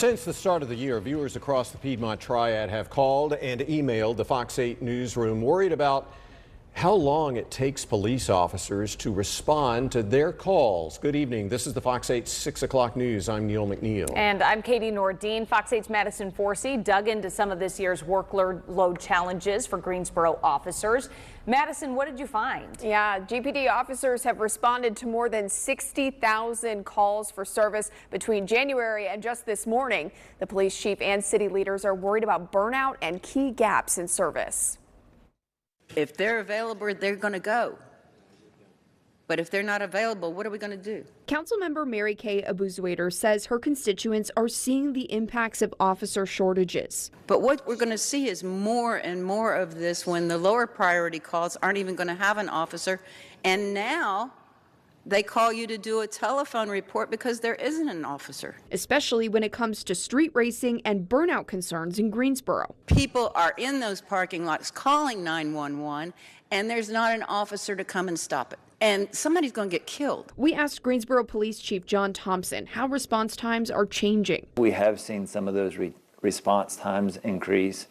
Since the start of the year, viewers across the Piedmont Triad have called and emailed the Fox 8 newsroom worried about how long it takes police officers to respond to their calls. Good evening. This is the Fox 8 6 o'clock news. I'm Neil McNeil. And I'm Katie Nordine. Fox 8's Madison Forsey dug into some of this year's workload challenges for Greensboro officers. Madison, what did you find? Yeah, GPD officers have responded to more than 60,000 calls for service between January and just this morning. The police chief and city leaders are worried about burnout and key gaps in service. If they're available, they're going to go. But if they're not available, what are we going to do? Councilmember Mary Kay Abuzwaiter says her constituents are seeing the impacts of officer shortages. But what we're going to see is more and more of this when the lower priority calls aren't even going to have an officer. And now they call you to do a telephone report because there isn't an officer. Especially when it comes to street racing and burnout concerns in Greensboro. People are in those parking lots calling 911, and there's not an officer to come and stop it. And somebody's going to get killed. We asked Greensboro Police Chief John Thompson how response times are changing. We have seen some of those response times increase,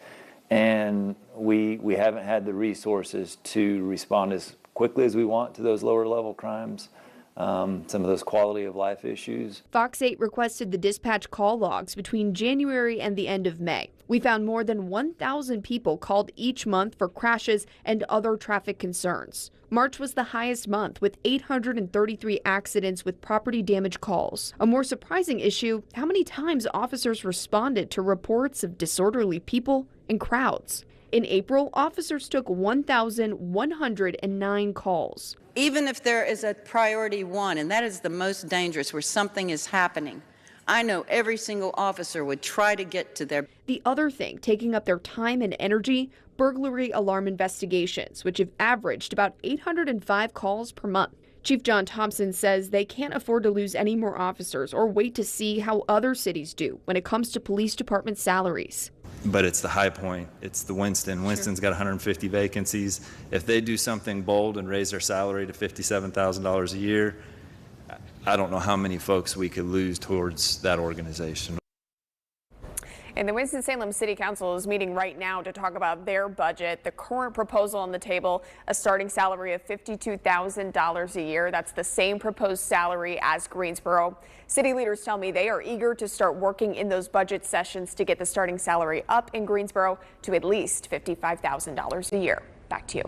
and we haven't had the resources to respond as quickly as we want to those lower level crimes. Some of those quality of life issues. Fox 8 requested the dispatch call logs between January and the end of May. We found more than 1,000 people called each month for crashes and other traffic concerns. March was the highest month with 833 accidents with property damage calls. A more surprising issue, how many times officers responded to reports of disorderly people and crowds. In April, officers took 1,109 calls. Even if there is a priority one, and that is the most dangerous, where something is happening, I know every single officer would try to get to there. The other thing taking up their time and energy, burglary alarm investigations, which have averaged about 805 calls per month. Chief John Thompson says they can't afford to lose any more officers or wait to see how other cities do when it comes to police department salaries. But it's the High Point, it's the Winston. Winston's got 150 vacancies. If they do something bold and raise their salary to $57,000 a year, I don't know how many folks we could lose towards that organization. And the Winston-Salem City Council is meeting right now to talk about their budget. The current proposal on the table, a starting salary of $52,000 a year. That's the same proposed salary as Greensboro. City leaders tell me they are eager to start working in those budget sessions to get the starting salary up in Greensboro to at least $55,000 a year. Back to you.